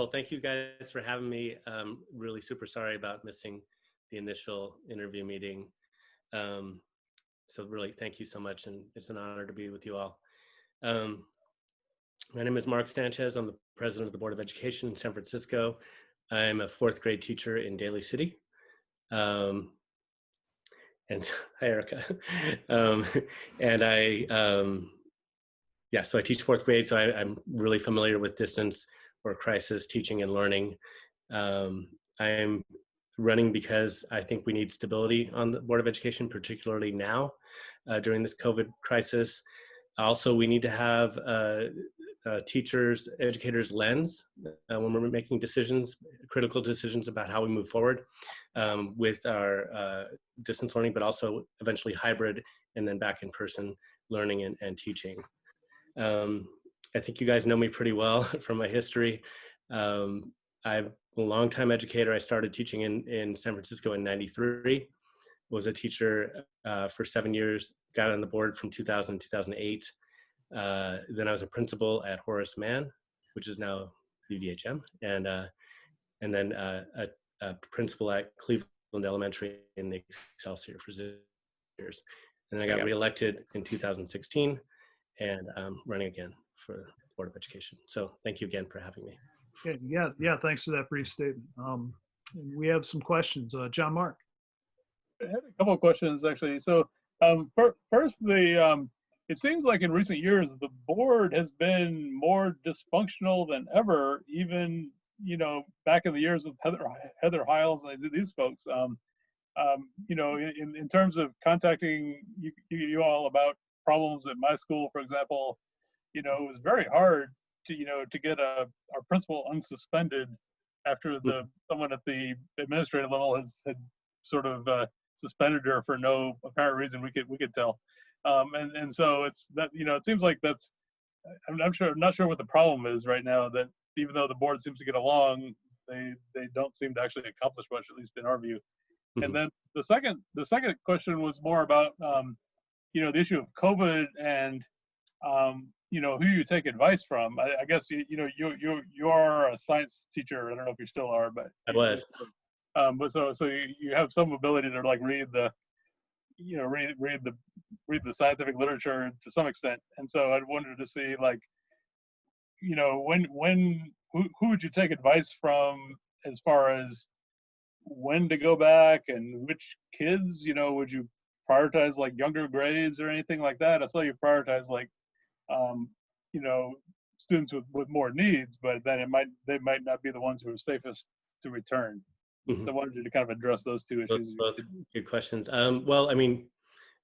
Well, thank you guys for having me. Really super sorry about missing the initial interview meeting. Um, so really, thank you so much, and it's an honor to be with you all. Um, my name is Mark Sanchez. I'm the president of the Board of Education in San Francisco. I'm a fourth grade teacher in Daly City. And hi, Erica. um, and so I teach fourth grade, so I'm really familiar with distance or crisis teaching and learning. I'm running because I think we need stability on the Board of Education, particularly now during this COVID crisis. Also, we need to have teachers, educators' lens when we're making decisions, critical decisions about how we move forward with our distance learning, but also eventually hybrid and then back in person learning and teaching. I think you guys know me pretty well from my history. I'm a longtime educator. I started teaching in San Francisco in '93, was a teacher for 7 years, got on the board from 2000 to 2008. Then I was a principal at Horace Mann, which is now BVHM, and then a principal at Cleveland Elementary in the Excelsior for 6 years. And then I got reelected in 2016 and running again for the Board of Education. So thank you again for having me. Yeah. Thanks for that brief statement. We have some questions. John Mark. I had a couple of questions actually. So first, it seems like in recent years the board has been more dysfunctional than ever. Even back in the years with Heather Hiles and these folks. In terms of contacting you all about problems at my school, for example, it was very hard to get our principal unsuspended after someone at the administrative level had sort of suspended her for no apparent reason we could tell, and so it's that it seems like that's I'm not sure what the problem is right now, that even though the board seems to get along, they don't seem to actually accomplish much, at least in our view. Mm-hmm. And then the second question was more about the issue of COVID and who you take advice from. I guess you are a science teacher. I don't know if you still are, but I was. But so you have some ability to like read the scientific literature to some extent, and so I wanted to see like who would you take advice from as far as when to go back and which kids would you prioritize, like younger grades or anything like that? I saw you prioritize like students with more needs, but then they might not be the ones who are safest to return. Mm-hmm. So I wanted you to kind of address those two issues. Both good questions. Well, I mean,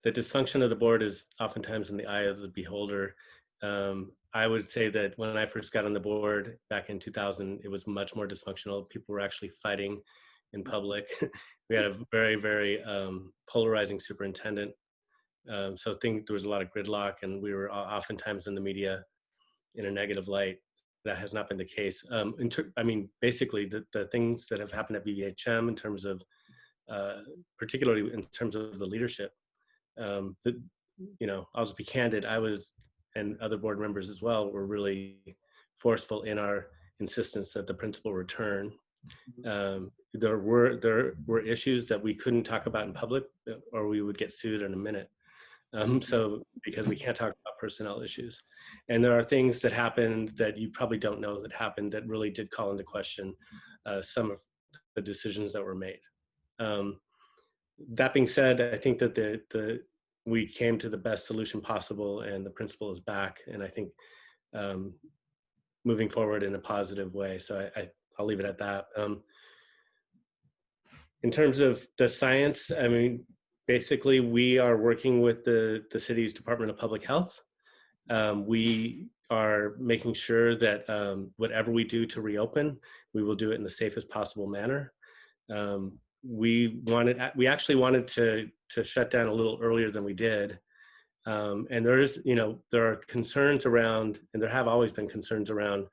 the dysfunction of the board is oftentimes in the eye of the beholder. I would say that when I first got on the board back in 2000, it was much more dysfunctional. People were actually fighting in public. We had a very, very polarizing superintendent. So I think there was a lot of gridlock, and we were oftentimes in the media in a negative light. That has not been the case. Basically the things that have happened at BVHM in terms of, particularly in terms of the leadership, I'll just be candid, I was, and other board members as well, were really forceful in our insistence that the principal return. There were issues that we couldn't talk about in public, or we would get sued in a minute. So because we can't talk about personnel issues. And there are things that happened that you probably don't know that happened that really did call into question some of the decisions that were made. That being said, I think that we came to the best solution possible, and the principal is back, and I think moving forward in a positive way. So I'll leave it at that. In terms of the science, I mean, basically, we are working with the city's Department of Public Health. We are making sure that whatever we do to reopen, we will do it in the safest possible manner. We actually wanted to shut down a little earlier than we did. And there are concerns around, and there have always been concerns around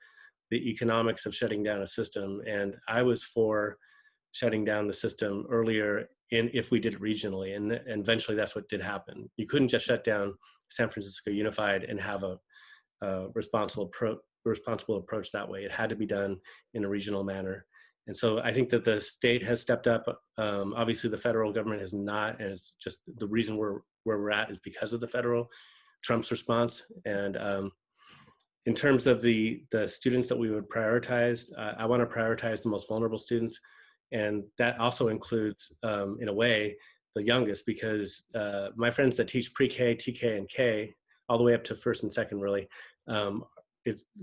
the economics of shutting down a system. And I was for shutting down the system earlier if we did it regionally, and eventually that's what did happen. You couldn't just shut down San Francisco Unified and have a responsible responsible approach that way. It had to be done in a regional manner. And so I think that the state has stepped up. Obviously, the federal government has not, and it's just the reason where we're at is because of the federal Trump's response. And in terms of the students that we would prioritize, I want to prioritize the most vulnerable students, and that also includes, in a way, the youngest, because my friends that teach pre-K, TK, and K, all the way up to first and second, really,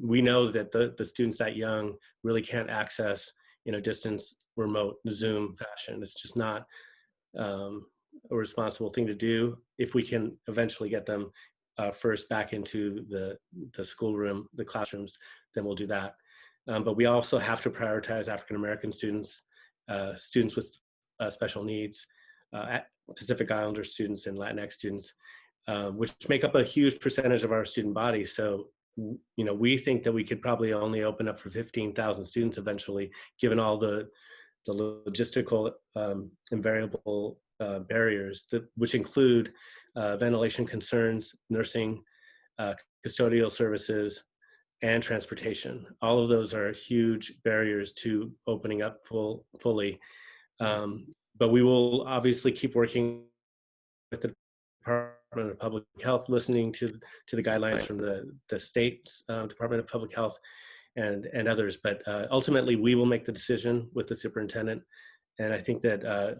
we know that the students that young really can't access in a distance, remote, Zoom fashion. It's just not a responsible thing to do. If we can eventually get them first back into the schoolroom, the classrooms, then we'll do that. But we also have to prioritize African-American students, students with special needs, Pacific Islander students and Latinx students, which make up a huge percentage of our student body. So, we think that we could probably only open up for 15,000 students eventually, given all the logistical and variable barriers, which include ventilation concerns, nursing, custodial services, and transportation. All of those are huge barriers to opening up fully. But we will obviously keep working with the Department of Public Health, listening to the guidelines from the state's Department of Public Health and others. But ultimately, we will make the decision with the superintendent. And I think that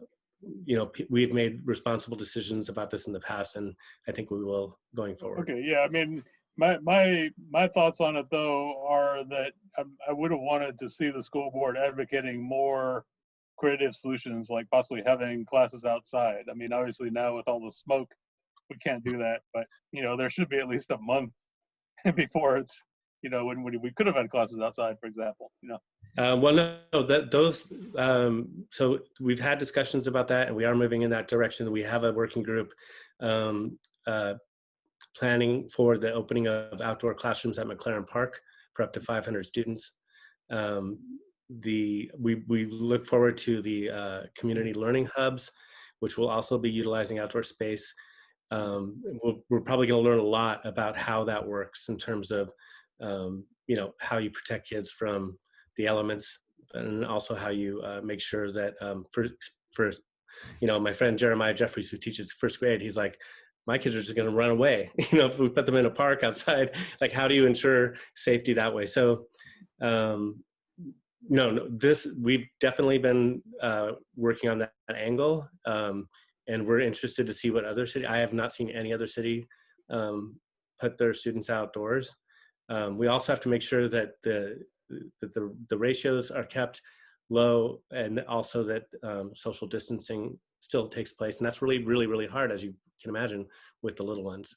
we've made responsible decisions about this in the past, and I think we will going forward. Okay, yeah, I mean, my thoughts on it though are that I would have wanted to see the school board advocating more creative solutions, like possibly having classes outside. I mean, obviously now with all the smoke, we can't do that, but there should be at least a month before it's when we could have had classes outside, for example. Well, no, those. So we've had discussions about that, and we are moving in that direction. We have a working group planning for the opening of outdoor classrooms at McLaren Park for up to 500 students. We look forward to the community learning hubs, which will also be utilizing outdoor space. We're probably going to learn a lot about how that works in terms of how you protect kids from the elements, and also how you make sure that for my friend Jeremiah Jeffries, who teaches first grade, he's like, my kids are just going to run away. If we put them in a park outside, like, how do you ensure safety that way? So we've definitely been working on that angle, and we're interested to see what other city. I have not seen any other city put their students outdoors. We also have to make sure that the ratios are kept low, and also that social distancing still takes place. And that's really, really, really hard, as you can imagine, with the little ones.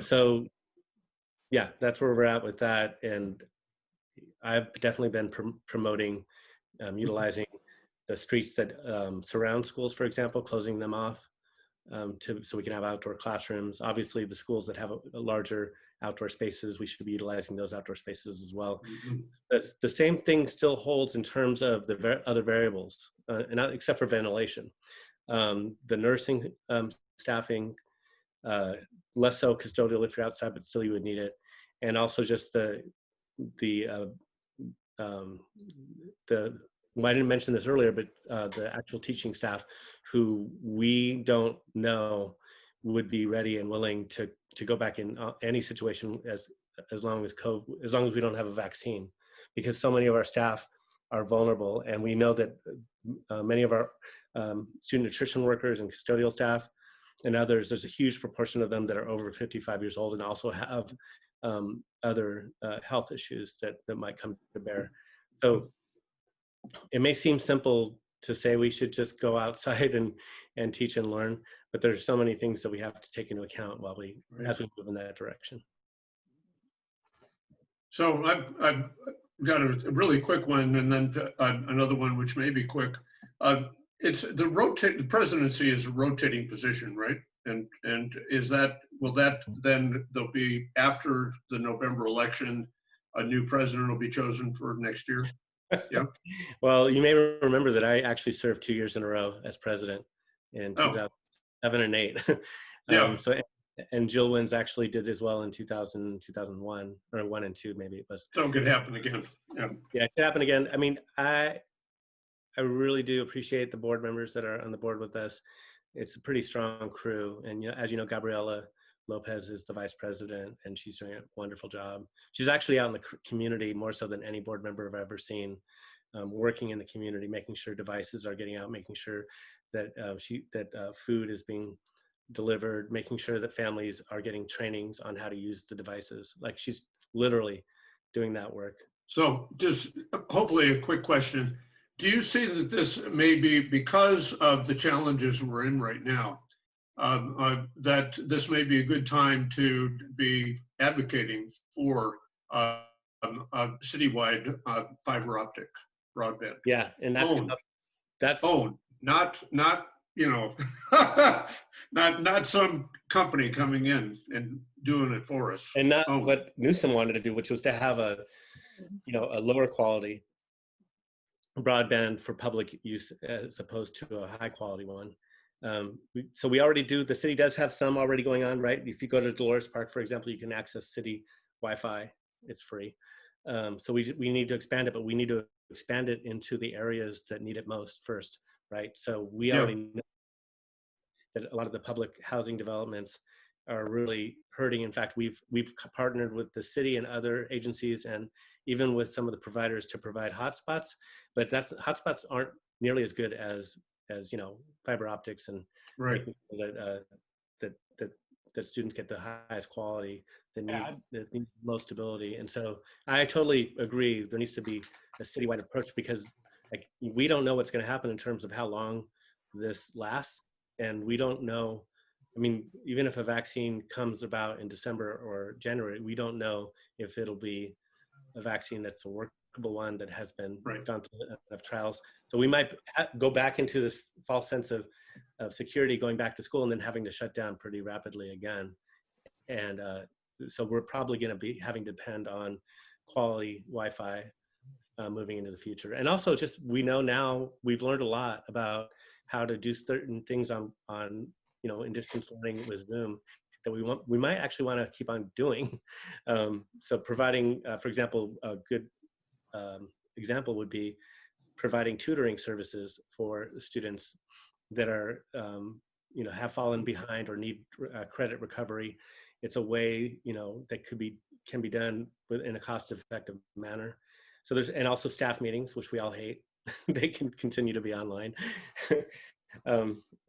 So yeah, that's where we're at with that. And I've definitely been promoting utilizing the streets that surround schools, for example, closing them off so we can have outdoor classrooms. Obviously, the schools that have a larger outdoor spaces, we should be utilizing those outdoor spaces as well. Mm-hmm. The same thing still holds in terms of the other variables, and not, except for ventilation. The nursing staffing, less so custodial if you're outside, but still you would need it. And also just I didn't mention this earlier, but the actual teaching staff, who we don't know would be ready and willing to go back in any situation as long as we don't have a vaccine, because so many of our staff are vulnerable, and we know that many of our student nutrition workers and custodial staff and others, there's a huge proportion of them that are over 55 years old and also have other health issues that might come to bear. So it may seem simple to say we should just go outside and teach and learn, but there's so many things that we have to take into account as we move in that direction. So I've got a really quick one, and then another one which may be quick. It's the presidency is a rotating position, right? And will that then there'll be, after the November election, a new president will be chosen for next year? Yeah. Well, you may remember that I actually served 2 years in a row as president in 2007 and 2008. Yeah. So And Jill Wins actually did as well in 2000, 2001, or 1 and 2 maybe it was. So it could happen again. Yeah. Yeah, it could happen again. I mean, I really do appreciate the board members that are on the board with us. It's a pretty strong crew. And as you know, Gabriela Lopez is the vice president, and she's doing a wonderful job. She's actually out in the community more so than any board member I've ever seen, working in the community, making sure devices are getting out, making sure that food is being delivered, making sure that families are getting trainings on how to use the devices. Like, she's literally doing that work. So just hopefully a quick question. Do you see that this may be because of the challenges we're in right now, that this may be a good time to be advocating for citywide fiber optic broadband? Yeah, and that's not you know, not some company coming in and doing it for us. and not what Newsom wanted to do, which was to have a lower quality broadband for public use as opposed to a high quality one. So we already do. The city does have some already going on, right? If you go to Dolores Park, for example, you can access city Wi-Fi. It's free. So we need to expand it, but we need to expand it into the areas that need it most first, right? So we already know that a lot of the public housing developments are really hurting. In fact, we've partnered with the city and other agencies, and even with some of the providers to provide hotspots. But hotspots aren't nearly as good as fiber optics, and right. making sure that students get the highest quality, that need most stability. And so I totally agree. There needs to be a citywide approach, because we don't know what's going to happen in terms of how long this lasts, and we don't know. I mean, even if a vaccine comes about in December or January, we don't know if it'll be a vaccine that's a workable one that has been gone through enough trials. So we might go back into this false sense of security, going back to school and then having to shut down pretty rapidly again. And so we're probably going to be having to depend on quality Wi-Fi moving into the future. And also, just we know now, we've learned a lot about how to do certain things on in distance learning with Zoom that we might actually want to keep on doing. So providing, for example, a good example would be providing tutoring services for students that are, have fallen behind or need credit recovery. It's a way, that can be done in a cost-effective manner. So and also staff meetings, which we all hate. They can continue to be online.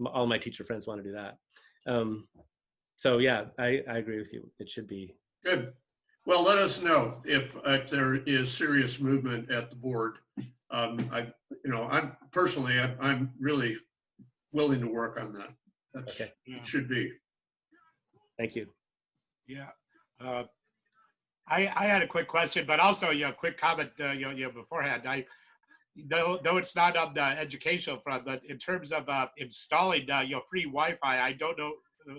All my teacher friends want to do that. So yeah, I agree with you. It should be. Good. Well, let us know if there is serious movement at the board. I'm really willing to work on that. That's okay. It should be. Thank you. Yeah. I had a quick question, but also quick comment beforehand. Though it's not on the educational front, but in terms of installing free Wi-Fi, I don't know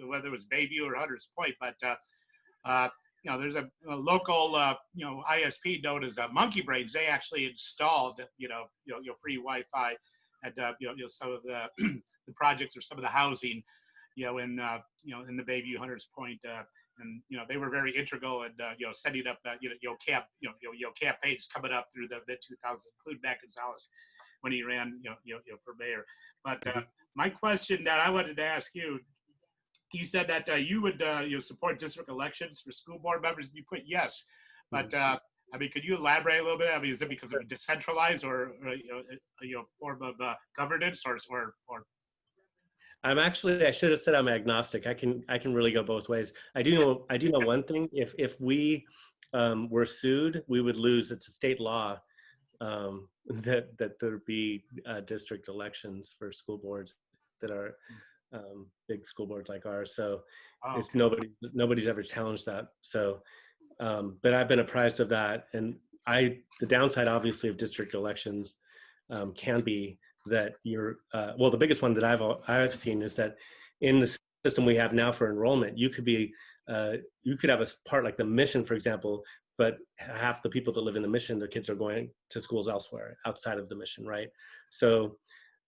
whether it was Bayview or Hunters Point, but there's a local ISP known as Monkey Brains. They actually installed free Wi-Fi at some of the the projects or some of the housing in the Bayview Hunters Point. And they were very integral in setting up campaigns coming up through the mid-2000s, including Matt Gonzalez when he ran for mayor. But my question that I wanted to ask you said that you would support district elections for school board members. You put yes, but could you elaborate a little bit? I mean, is it because of decentralized or form of governance or I should have said I'm agnostic. I can really go both ways. I do know one thing. If we were sued, we would lose. It's a state law that there be district elections for school boards that are big school boards like ours. So it's nobody's ever challenged that. So, but I've been apprised of that. And the downside, obviously, of district elections can be that the biggest one that I've seen is that in the system we have now for enrollment, you could have a part like the Mission, for example, but half the people that live in the Mission, their kids are going to schools elsewhere outside of the Mission, right? So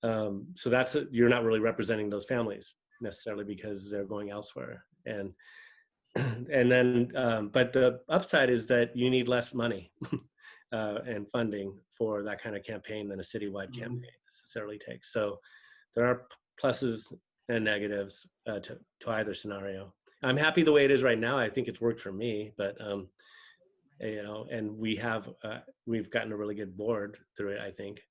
you're not really representing those families necessarily because they're going elsewhere. And and then, but the upside is that you need less money and funding for that kind of campaign than a citywide campaign necessarily takes. So there are pluses and negatives to either scenario. I'm happy the way it is right now. I think it's worked for me, but you know, and we've gotten a really good board through it, I think.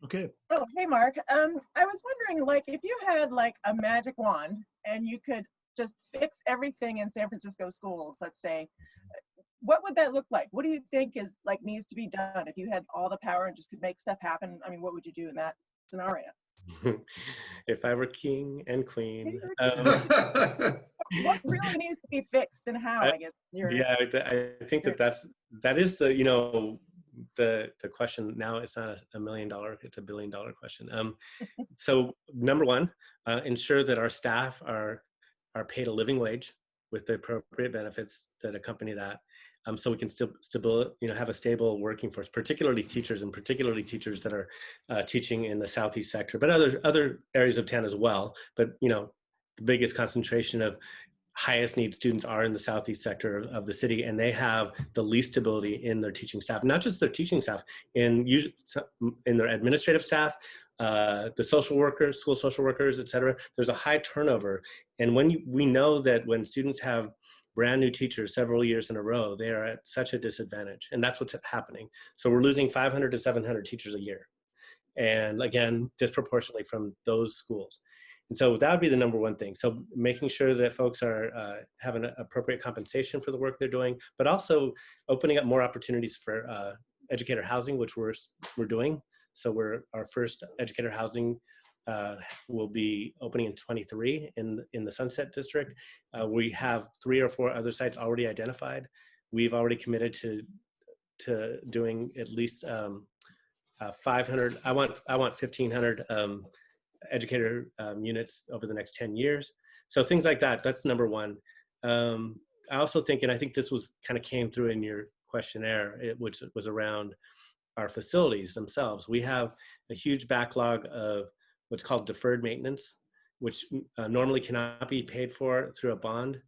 Okay. Oh, hey, Mark. I was wondering, like, if you had like a magic wand and you could just fix everything in San Francisco schools, let's say, what would that look like? What do you think is like needs to be done if you had all the power and just could make stuff happen? I mean, what would you do in that scenario? If I were king and queen. What really needs to be fixed and how? I guess. Yeah, I think that is the, you know, the question now. It's not $1 million, it's $1 billion question. So number one, ensure that our staff are paid a living wage with the appropriate benefits that accompany that. So we can still have a stable working force, particularly teachers, and particularly teachers that are teaching in the Southeast sector, but other areas of town as well. But you know, the biggest concentration of highest need students are in the Southeast sector of the city, and they have the least stability in their teaching staff, not just their teaching staff, in their administrative staff, the social workers, school social workers, et cetera. There's a high turnover. And we know that when students have brand new teachers several years in a row, they are at such a disadvantage. And that's what's happening. So we're losing 500 to 700 teachers a year. And again, disproportionately from those schools. And so that would be the number one thing. So making sure that folks are having appropriate compensation for the work they're doing, but also opening up more opportunities for educator housing, which we're doing. So our first educator housing will be opening in 23 in the Sunset District. We have 3 or 4 other sites already identified. We've already committed to doing at least 500. I want 1,500 educator units over the next 10 years. So things like that, that's number one. I also think, and I think this kind of came through in your questionnaire, which was around our facilities themselves. We have a huge backlog of what's called deferred maintenance, which normally cannot be paid for through a bond.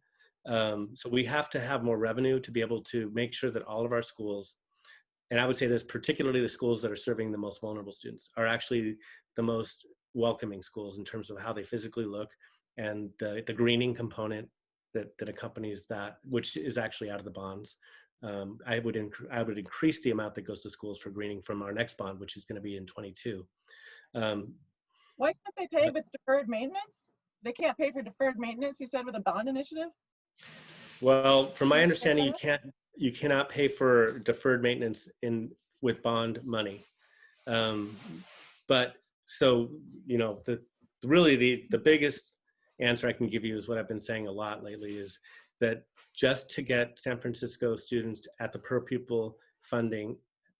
So we have to have more revenue to be able to make sure that all of our schools, and I would say this, particularly the schools that are serving the most vulnerable students, are actually the most welcoming schools in terms of how they physically look, and the greening component that accompanies that, which is actually out of the bonds. I would increase the amount that goes to schools for greening from our next bond, which is going to be in 22. Why can't they pay with deferred maintenance? They can't pay for deferred maintenance, you said, with a bond initiative? Well, from my understanding, you cannot pay for deferred maintenance with bond money. But so, you know, really the biggest answer I can give you is what I've been saying a lot lately, is that just to get San Francisco students at the per pupil funding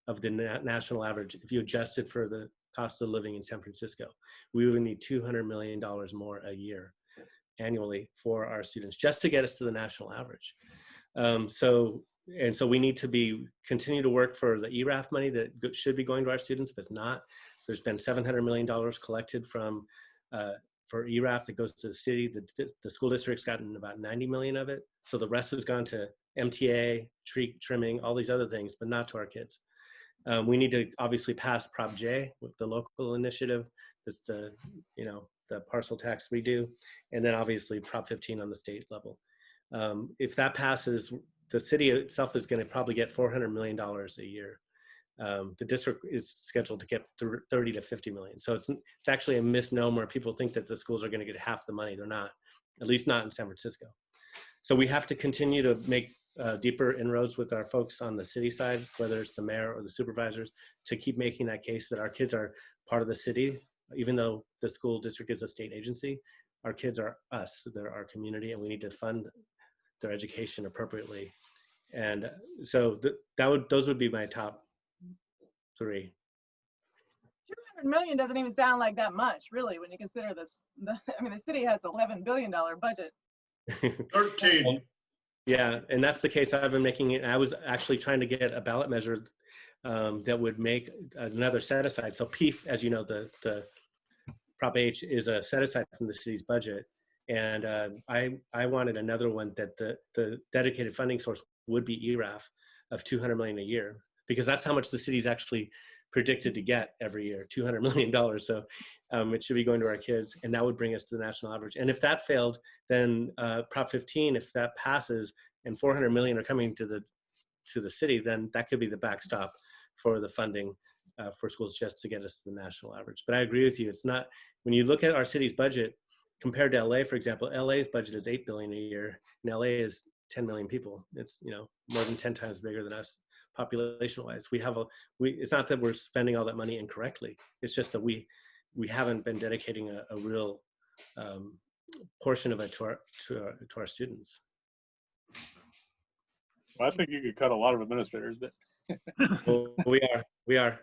of the national average, if you adjusted for the cost of living in San Francisco, we would need $200 million more a year annually for our students just to get us to the national average. So we need to continue to work for the ERAF money that should be going to our students, but it's not. There's been $700 million collected for ERAF that goes to the city. The school district's gotten about 90 million of it. So the rest has gone to MTA, tree trimming, all these other things, but not to our kids. We need to obviously pass Prop J with the local initiative. That's the parcel tax redo, and then obviously Prop 15 on the state level. If that passes, the city itself is going to probably get $400 million a year. The district is scheduled to get 30 to 50 million. So it's actually a misnomer. People think that the schools are going to get half the money. They're not, at least not in San Francisco. So we have to continue to make deeper inroads with our folks on the city side, whether it's the mayor or the supervisors, to keep making that case that our kids are part of the city. Even though the school district is a state agency, our kids are us, they're our community, and we need to fund their education appropriately. And so those would be my top 3. 200 million doesn't even sound like that much, really, when you consider this. I mean, the city has $11 billion budget. 13. Yeah, and that's the case I've been making. I was actually trying to get a ballot measure that would make another set aside. So PEEF, as you know, the Prop H is a set aside from the city's budget. And I wanted another one that the dedicated funding source would be ERAF of $200 million a year, because that's how much the city's actually predicted to get every year, $200 million. So it should be going to our kids, and that would bring us to the national average. And if that failed, then Prop 15, if that passes and 400 million are coming to the city, then that could be the backstop for the funding for schools just to get us to the national average. But I agree with you. It's not, when you look at our city's budget compared to LA, for example, LA's budget is 8 billion a year, and LA is 10 million people. It's, you know, more than 10 times bigger than us population wise. It's not that we're spending all that money incorrectly. It's just that we haven't been dedicating a real portion of it to our students. Well, I think you could cut a lot of administrators, but Well, we are,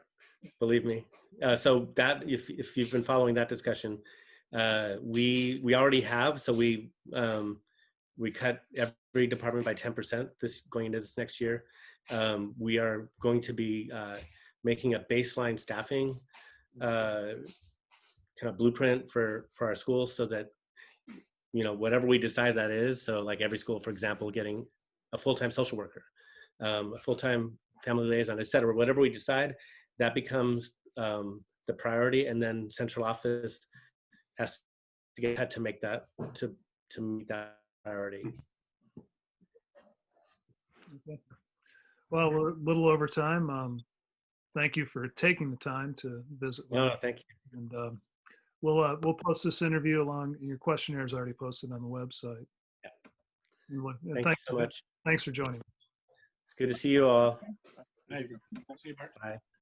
believe me. So that, if you've been following that discussion, we already have. So we cut every department by 10% going into this next year. We are going to be making a baseline staffing kind of blueprint for our schools, so that, you know, whatever we decide that is. So like every school, for example, getting a full-time social worker, a full-time family liaison, et cetera, whatever we decide, that becomes the priority. And then central office has to get cut to make that, to meet that priority. Okay. Well, we're a little over time. Thank you for taking the time to visit. No, thank you. And we'll post this interview along. Your questionnaire is already posted on the website. Yeah. Thank you so much. Thanks for joining. It's good to see you all. Thank you. See you, Bart. Bye.